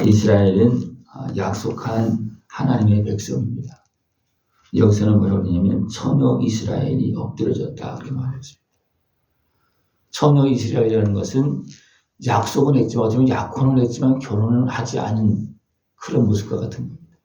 이스라엘은 약속한 하나님의 백성입니다. 여기서는 뭐라고 하냐면 처녀 이스라엘이 엎드려졌다 그렇게 말했습니다. 처녀 이스라엘이라는 것은 약속은 했지만 어쩌면 약혼은 했지만 결혼은 하지 않은 그런 모습과 같은 겁니다.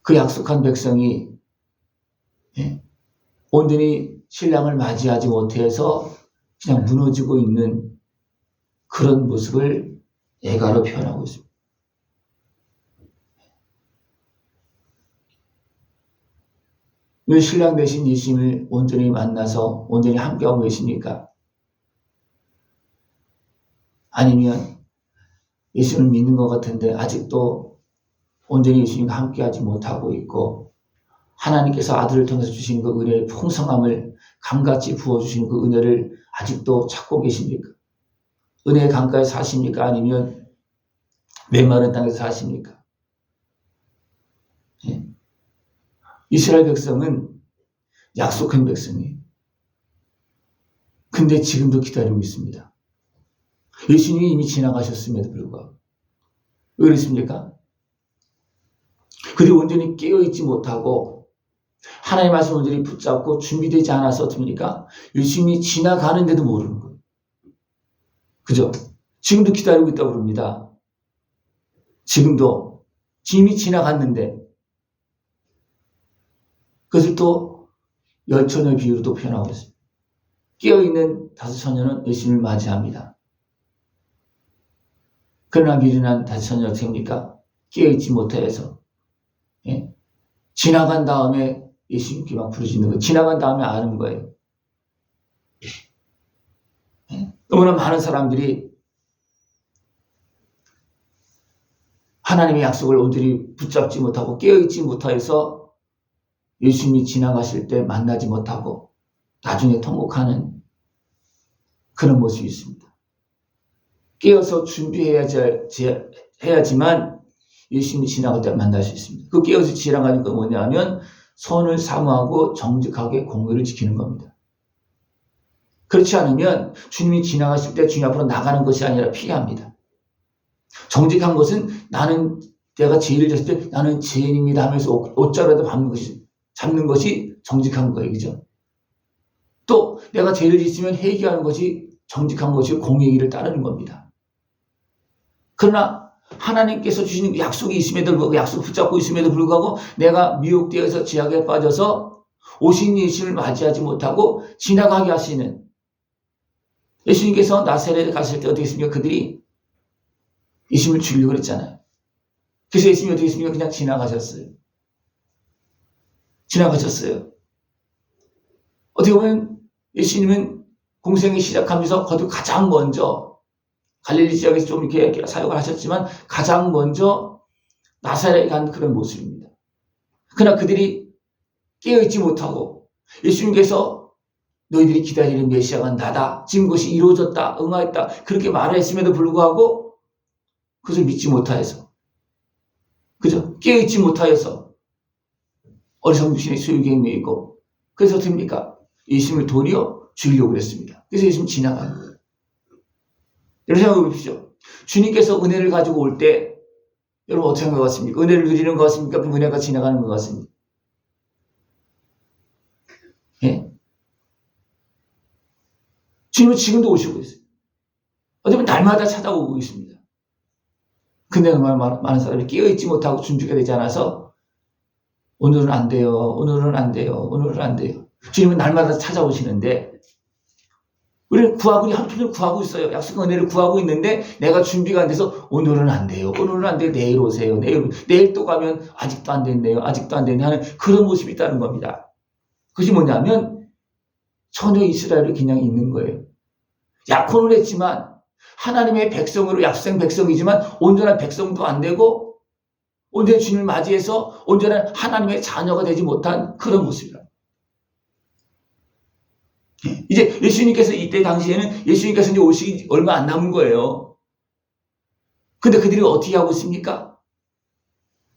그 약속한 백성이 온전히 신랑을 맞이하지 못해서 그냥 무너지고 있는 그런 모습을 애가로 표현하고 있습니다. 왜 신랑 되신 예수님을 온전히 만나서 온전히 함께하고 계십니까? 아니면 예수님을 믿는 것 같은데 아직도 온전히 예수님과 함께하지 못하고 있고 하나님께서 아들을 통해서 주신 그 은혜의 풍성함을 강같이 부어주신 그 은혜를 아직도 찾고 계십니까? 은혜의 강가에 사십니까? 아니면 메마른 땅에서 사십니까? 이스라엘 백성은 약속한 백성이에요. 근데 지금도 기다리고 있습니다. 예수님이 이미 지나가셨음에도 불구하고. 왜 그렇습니까? 그들이 온전히 깨어있지 못하고 하나님의 말씀을 온전히 붙잡고 준비되지 않아서 어떻습니까? 예수님이 지나가는데도 모르는 거예요. 그죠? 지금도 기다리고 있다고 그럽니다. 지금도 이미 지나갔는데 그것을 또 열처녀의 비유로 또 표현하고 있습니다. 깨어있는 다섯 처녀는 예수님을 맞이합니다. 그러나 미련한 다섯 처녀는 어떻게 합니까? 깨어있지 못해서 지나간 다음에 예수님께 막 부르짖는 거예요. 지나간 다음에 아는 거예요. 너무나 많은 사람들이 하나님의 약속을 온전히 붙잡지 못하고 깨어있지 못해서 예수님이 지나가실 때 만나지 못하고 나중에 통곡하는 그런 모습이 있습니다. 깨어서 준비해야지만 예수님이 지나갈 때 만날 수 있습니다. 그 깨어서 지나가는 건 뭐냐면 선을 사모하고 정직하게 공의를 지키는 겁니다. 그렇지 않으면 주님이 지나가실 때 주님 앞으로 나가는 것이 아니라 피합니다. 정직한 것은 내가 죄를 졌을 때 나는 죄인입니다 하면서 옷자루라도 잡는 것이 정직한 거예요. 그죠? 또 내가 죄를 짓으면 회개하는 것이 정직한 것이고 공의의 길을 따르는 겁니다. 그러나 하나님께서 주신 약속이 있음에도 불구하고 약속 붙잡고 있음에도 불구하고 내가 미혹되어서 죄악에 빠져서 오신 예수님을 맞이하지 못하고 지나가게 하시는 예수님께서 나사렛에 갔을 때 어떻게 했습니까? 그들이 예수님을 죽이려고 그랬잖아요. 그래서 예수님이 어떻게 했습니까? 그냥 지나가셨어요. 어떻게 보면 예수님은 공생이 시작하면서 거듭 가장 먼저 갈릴리 지역에서 좀 이렇게 사역을 하셨지만 가장 먼저 나사렛에 간 그런 모습입니다. 그러나 그들이 깨어있지 못하고 예수님께서 너희들이 기다리는 메시아가 나다. 지금 그것이 이루어졌다. 응하였다. 그렇게 말했음에도 불구하고 그것을 믿지 못하여서 그죠? 깨어있지 못하여서 어리석은 육신의 소유계에 매이고 그래서 어떻게 합니까? 예수님을 도리어 죽이려고 그랬습니다. 그래서 예수님 지나가는 거예요. 여러분 생각해 보십시오. 주님께서 은혜를 가지고 올 때 여러분 어떻게 하는 것 같습니까? 은혜를 누리는 것 같습니까? 그 은혜가 지나가는 것 같습니까? 예? 주님은 지금도 오시고 있어요. 어쩌면 날마다 찾아오고 있습니다. 근데 정말 많은 사람이 깨어있지 못하고 준비가 되지 않아서 오늘은 안 돼요. 오늘은 안 돼요. 오늘은 안 돼요. 주님은 날마다 찾아오시는데 우리는 한편으로 구하고 있어요. 약속한 은혜를 구하고 있는데 내가 준비가 안 돼서 오늘은 안 돼요. 오늘은 안 돼요. 내일 오세요. 내일 또 가면 아직도 안 됐네요. 아직도 안 됐네 하는 그런 모습이 있다는 겁니다. 그것이 뭐냐면 처녀 이스라엘이 그냥 있는 거예요. 약혼을 했지만 하나님의 백성으로 약생 백성이지만 온전한 백성도 안 되고 온전히 주님을 맞이해서 온전한 하나님의 자녀가 되지 못한 그런 모습이라. 이제 예수님께서 이때 당시에는 예수님께서 이제 오시기 얼마 안 남은 거예요. 근데 그들이 어떻게 하고 있습니까?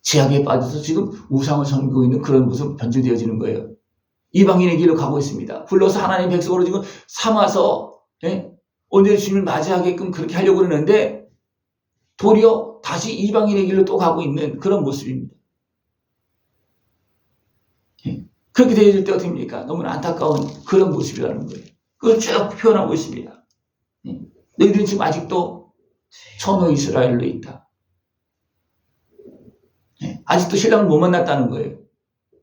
죄악에 빠져서 지금 우상을 섬기고 있는 그런 모습 변질되어지는 거예요. 이방인의 길로 가고 있습니다. 불러서 하나님의 백성으로 지금 삼아서 온전히 주님을 맞이하게끔 그렇게 하려고 그러는데 도리어 다시 이방인의 길로 또 가고 있는 그런 모습입니다. 그렇게 되어질 때 어떻게 됩니까? 너무나 안타까운 그런 모습이라는 거예요. 그걸 쭉 표현하고 있습니다. 너희들은 지금 아직도 천호 이스라엘로 있다. 아직도 신랑을 못 만났다는 거예요.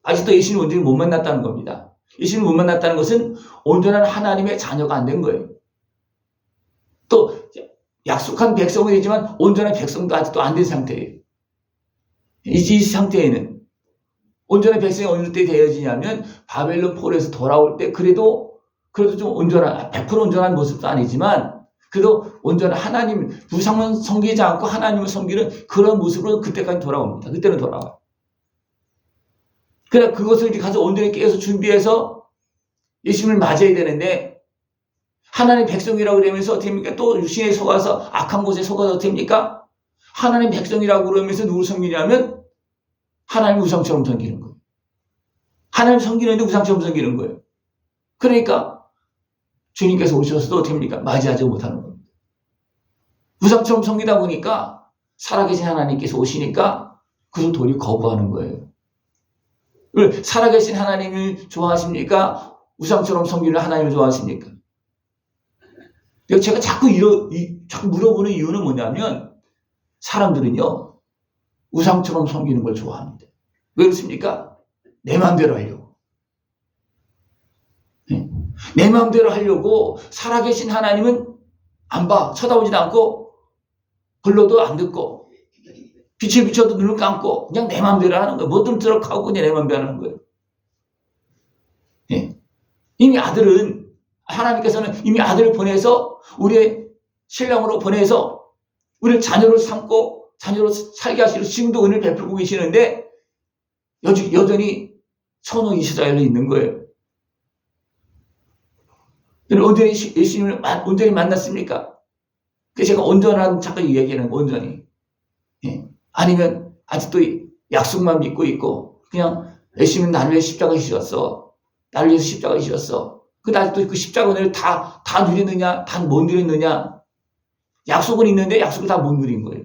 아직도 예수님 온전히 못 만났다는 겁니다. 예수님 못 만났다는 것은 온전한 하나님의 자녀가 안 된 거예요. 또 약속한 백성은 되지만 온전한 백성도 아직도 안 된 상태예요. 이 상태에는 온전한 백성이 어느 때 되어지냐면 바벨론 포로에서 돌아올 때 그래도 좀 온전한 100% 온전한 모습도 아니지만 그래도 온전한 하나님 우상은 섬기지 않고 하나님을 섬기는 그런 모습으로 그때까지 돌아옵니다. 그때는 돌아와요. 그래 그것을 이제 가서 온전히 깨어서 준비해서 예수님을 맞아야 되는데 하나님 백성이라고 그러면서 어떻게 합니까? 또 육신에 속아서 악한 곳에 속아서 어떻게 합니까? 하나님 백성이라고 그러면서 누구를 섬기냐면 하나님 우상처럼 섬기는 거예요. 하나님 섬기는데 우상처럼 섬기는 거예요. 그러니까 주님께서 오셔서도 어떻게 합니까? 맞이하지 못하는 겁니다. 우상처럼 섬기다 보니까 살아계신 하나님께서 오시니까 그걸 도리어 거부하는 거예요. 살아계신 하나님을 좋아하십니까? 우상처럼 섬기는 하나님을 좋아하십니까? 제가 자꾸 물어보는 이유는 뭐냐면 사람들은요 우상처럼 섬기는 걸 좋아합니다. 왜 그렇습니까? 내 마음대로 하려고. 내 마음대로 하려고 살아계신 하나님은 안 봐. 쳐다보지도 않고 불러도 안 듣고 빛을 비춰도 눈을 감고 그냥 내 마음대로 하는 거예요. 뭐든 들어가고 그냥 내 마음대로 하는 거예요. 이미 하나님께서는 이미 아들을 보내서 우리의 신랑으로 보내서 우리를 자녀로 삼고 자녀로 살게 하시고 지금도 은혜를 베풀고 계시는데 여전히 천호 이스라엘로 있는 거예요. 온전히 예수님을 온전히 만났습니까? 그래서 제가 온전한 잠깐 얘기하는 거 온전히. 아니면 아직도 약속만 믿고 있고 그냥 예수님은 나를 위해 십자가에 지셨어. 나를 위해서 십자가에 지셨어. 아직도 그 십자가 은혜를 다 누리느냐? 다 못 누리느냐? 약속은 있는데 약속을 다 못 누린 거예요.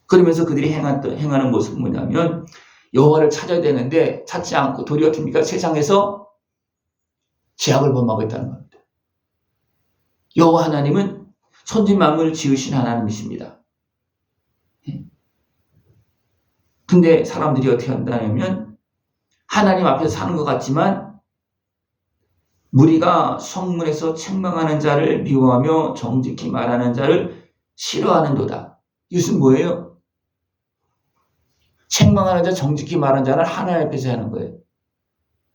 그러면서 그들이 행하는 모습은 뭐냐면 여호와를 찾아야 되는데 찾지 않고 도리어 어떻습니까? 세상에서 죄악을 범하고 있다는 겁니다. 여호와 하나님은 천지 만물을 지으신 하나님이십니다. 근데 사람들이 어떻게 한다면 하나님 앞에서 사는 것 같지만 무리가 성문에서 책망하는 자를 미워하며 정직히 말하는 자를 싫어하는도다. 이것은 뭐예요? 책망하는 자, 정직히 말하는 자는 하나님 앞에서 하는 거예요.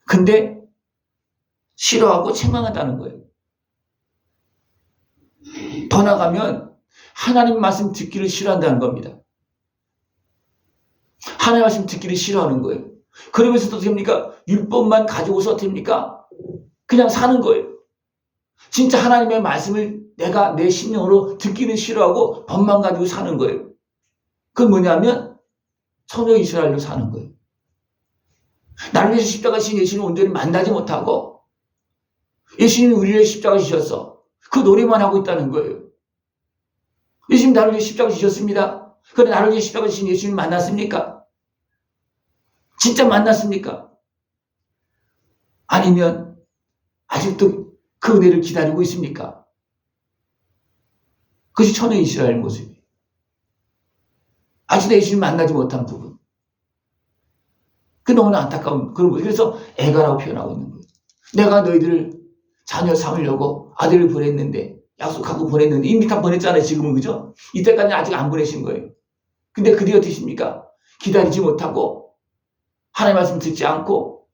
근데 싫어하고 책망한다는 거예요. 더 나가면 하나님 말씀 듣기를 싫어한다는 겁니다. 하나님 말씀 듣기를 싫어하는 거예요. 그러면서 또 어떻게 합니까? 율법만 가지고서 어떻게 합니까? 그냥 사는 거예요. 진짜 하나님의 말씀을 내가 내 심령으로 듣기는 싫어하고 법만 가지고 사는 거예요. 그건 뭐냐면 천호 이스라엘로 사는 거예요. 나를 위해서 십자가 지신 예수님을 온전히 만나지 못하고 예수님이 우리를 위해 십자가 지셨어. 그 노래만 하고 있다는 거예요. 예수님 나를 위해 십자가 지셨습니다. 그런데 나를 위해 십자가 지신 예수님 만났습니까? 진짜 만났습니까? 아니면 아직도 그 은혜를 기다리고 있습니까? 그것이 천호 이스라엘 모습이에요. 아직도 예수님 만나지 못한 부분. 그 너무나 안타까운 그런 모습. 그래서 애가라고 표현하고 있는 거예요. 내가 너희들을 자녀 삼으려고 아들을 보냈는데 약속하고 보냈는데 이미 다 보냈잖아요. 지금은 그죠? 이때까지 아직 안 보내신 거예요. 근데 그들이 어떠십니까? 기다리지 못하고 하나님의 말씀 듣지 않고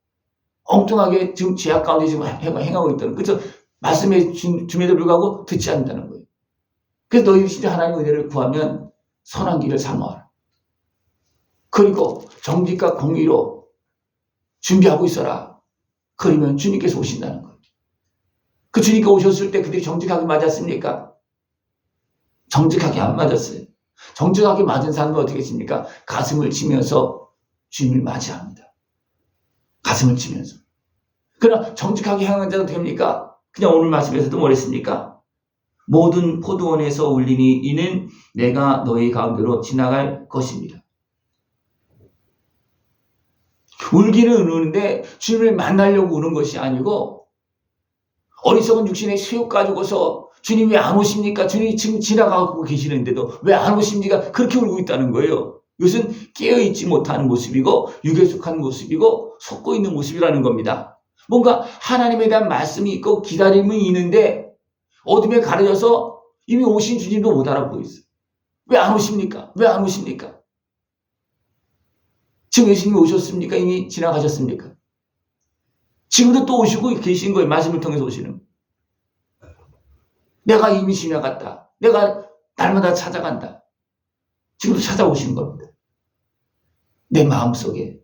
엉뚱하게 지금 죄악 가운데 지금 행하고 있다는 거예요. 그래서 말씀에 줌에도 불구하고 듣지 않는다는 거예요. 그래서 너희 진짜 하나님의 은혜를 구하면 선한 길을 삼아라. 그리고 정직과 공의로 준비하고 있어라. 그러면 주님께서 오신다는 거예요. 그 주님께서 오셨을 때 그들이 정직하게 맞았습니까? 정직하게 안 맞았어요. 정직하게 맞은 사람은 어떻게 했습니까? 가슴을 치면서 주님을 맞이합니다. 가슴을 치면서. 그러나 정직하게 행하는 자는 됩니까? 그냥 오늘 말씀에서도 뭐랬습니까? 모든 포도원에서 울리니 이는 내가 너희 가운데로 지나갈 것입니다. 울기는 우는데 주님을 만나려고 우는 것이 아니고 어리석은 육신의 수욕 가지고서 주님 왜 안 오십니까? 주님이 지금 지나가고 계시는데도 왜 안 오십니까? 그렇게 울고 있다는 거예요. 이것은 깨어있지 못하는 모습이고 육에 속한 모습이고 속고 있는 모습이라는 겁니다. 뭔가 하나님에 대한 말씀이 있고 기다림이 있는데 어둠에 가려져서 이미 오신 주님도 못 알아보고 있어요. 왜 안 오십니까? 왜 안 오십니까? 지금 예수님이 오셨습니까? 이미 지나가셨습니까? 지금도 또 오시고 계신 거예요. 말씀을 통해서 오시는 거예요. 내가 이미 지나갔다. 내가 날마다 찾아간다. 지금도 찾아오시는 겁니다. 내 마음속에.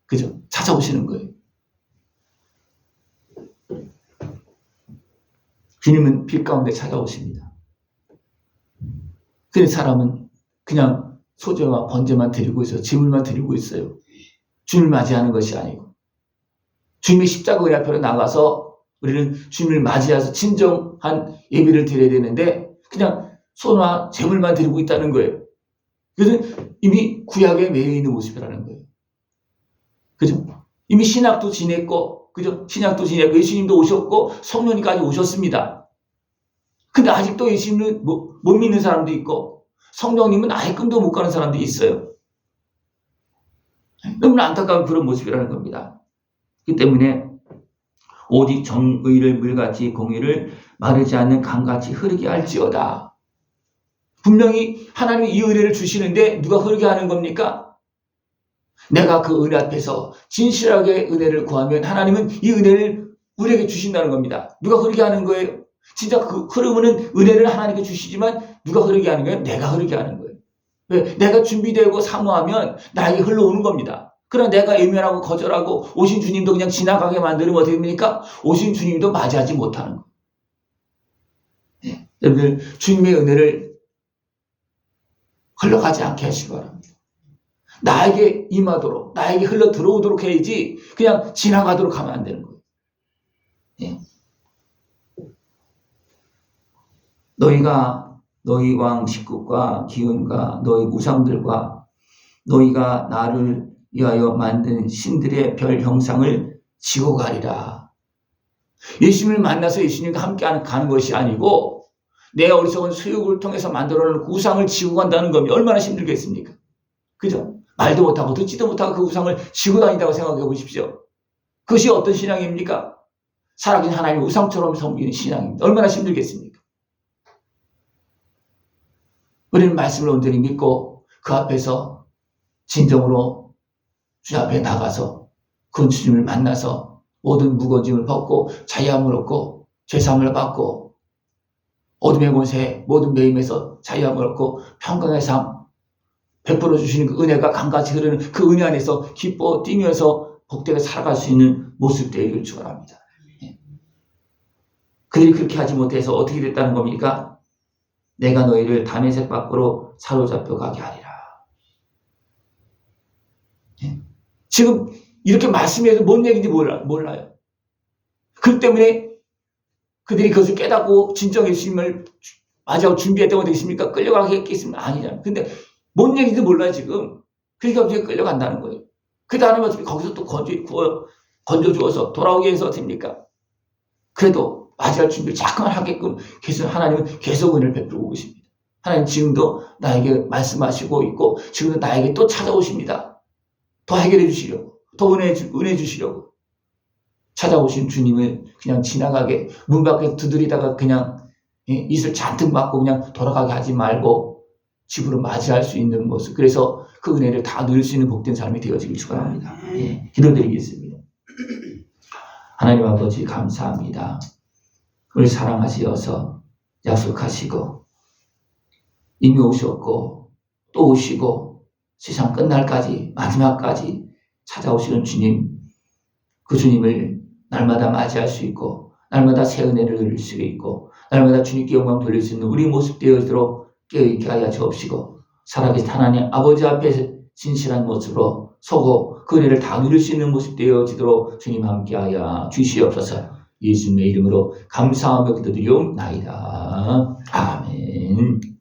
그죠? 찾아오시는 거예요. 주님은 빛 가운데 찾아오십니다. 근데 사람은 그냥 소재와 번제만 드리고 있어요. 제물만 드리고 있어요. 주님을 맞이하는 것이 아니고. 주님의 십자가 의 앞으로 나가서 우리는 주님을 맞이해서 진정한 예배를 드려야 되는데 그냥 소나 제물만 드리고 있다는 거예요. 그것은 이미 구약에 매여 있는 모습이라는 거예요. 그죠? 이미 신약도 지냈고, 그죠? 신약도 지냈고, 예수님도 오셨고, 성령님까지 오셨습니다. 근데 아직도 예수님을 못 믿는 사람도 있고, 성령님은 아예 꿈도 못 가는 사람도 있어요. 너무나 안타까운 그런 모습이라는 겁니다. 그렇기 때문에 오직 정의를 물같이 공의를 마르지 않는 강같이 흐르게 할지어다. 분명히 하나님이 이 은혜를 주시는데 누가 흐르게 하는 겁니까? 내가 그 은혜 앞에서 진실하게 은혜를 구하면 하나님은 이 은혜를 우리에게 주신다는 겁니다. 누가 흐르게 하는 거예요? 진짜 그 흐르는 은혜를 하나님께 주시지만 누가 흐르게 하는 거예요? 내가 흐르게 하는 거예요. 왜? 내가 준비되고 사모하면 나에게 흘러오는 겁니다. 그러나 내가 외면하고 거절하고 오신 주님도 그냥 지나가게 만들면 어떻게 됩니까? 오신 주님도 맞이하지 못하는 거예요. 네. 여러분들 주님의 은혜를 흘러가지 않게 하시기 바랍니다. 나에게 임하도록 나에게 흘러 들어오도록 해야지 그냥 지나가도록 하면 안 되는 거예요. 네. 너희가 너희 왕 식구과 기운과 너희 우상들과 너희가 나를 위하여 만든 신들의 별 형상을 지고 가리라. 예수님을 만나서 예수님과 함께 가는 것이 아니고 내 어리석은 수욕을 통해서 만들어놓은 그 우상을 지고 간다는 겁니다. 얼마나 힘들겠습니까? 그죠? 말도 못하고 듣지도 못하고 그 우상을 지고 다닌다고 생각해 보십시오. 그것이 어떤 신앙입니까? 살아계신 하나님의 우상처럼 섬기는 신앙입니다. 얼마나 힘들겠습니까? 우리는 말씀을 온전히 믿고 그 앞에서 진정으로 주 앞에 나가서 그 주님을 만나서 모든 무거짐을 벗고 자유함을 얻고 죄사함을 받고 어둠의 권세 모든 매임에서 자유함을 얻고 평강의 삶 베풀어 주시는 그 은혜가 강같이 흐르는 그 은혜 안에서 기뻐 뛰면서 복되게 살아갈 수 있는 모습 되기를 축원합니다. 그들이 그렇게 하지 못해서 어떻게 됐다는 겁니까? 내가 너희를 다메섹 밖으로 사로잡혀 가게 하리라. 지금 이렇게 말씀해서 뭔 얘기인지 몰라요. 그렇기 때문에 그들이 그것을 깨닫고 진정 예수님을 맞이하고 준비했던 거 있습니까? 끌려가게 했겠습니까? 아니잖아요. 근데 뭔 얘기인지 몰라요, 지금. 그러니까 어떻게 끌려간다는 거예요. 그 다음에 어떻게 거기서 또 건져주어서 돌아오게 해서 됩니까? 그래도 맞이할 준비를 자꾸만 하게끔 계속 하나님은 계속 은혜를 베풀고 계십니다. 하나님 지금도 나에게 말씀하시고 있고 지금도 나에게 또 찾아오십니다. 더 해결해 주시려고, 더 은혜 주시려고. 찾아오신 주님을 그냥 지나가게 문 밖에서 두드리다가 그냥 이슬 잔뜩 맞고 그냥 돌아가게 하지 말고 집으로 맞이할 수 있는 모습. 그래서 그 은혜를 다 누릴 수 있는 복된 삶이 되어지길 축원합니다. 기도드리겠습니다. 하나님 아버지 감사합니다. 우리 사랑하시어서 약속하시고 이미 오셨고 또 오시고 세상 끝날까지 마지막까지 찾아오시는 주님, 그 주님을 날마다 맞이할 수 있고 날마다 새 은혜를 누릴 수 있고 날마다 주님께 영광 돌릴 수 있는 우리 모습 되어지도록 깨어있게 하여 주옵시고 살아계신 하나님 아버지 앞에 진실한 모습으로 서고 그 은혜를 다 누릴 수 있는 모습 되어지도록 주님 함께하여 주시옵소서. 예수님의 이름으로 감사하며 기도드리옵나이다. 아멘.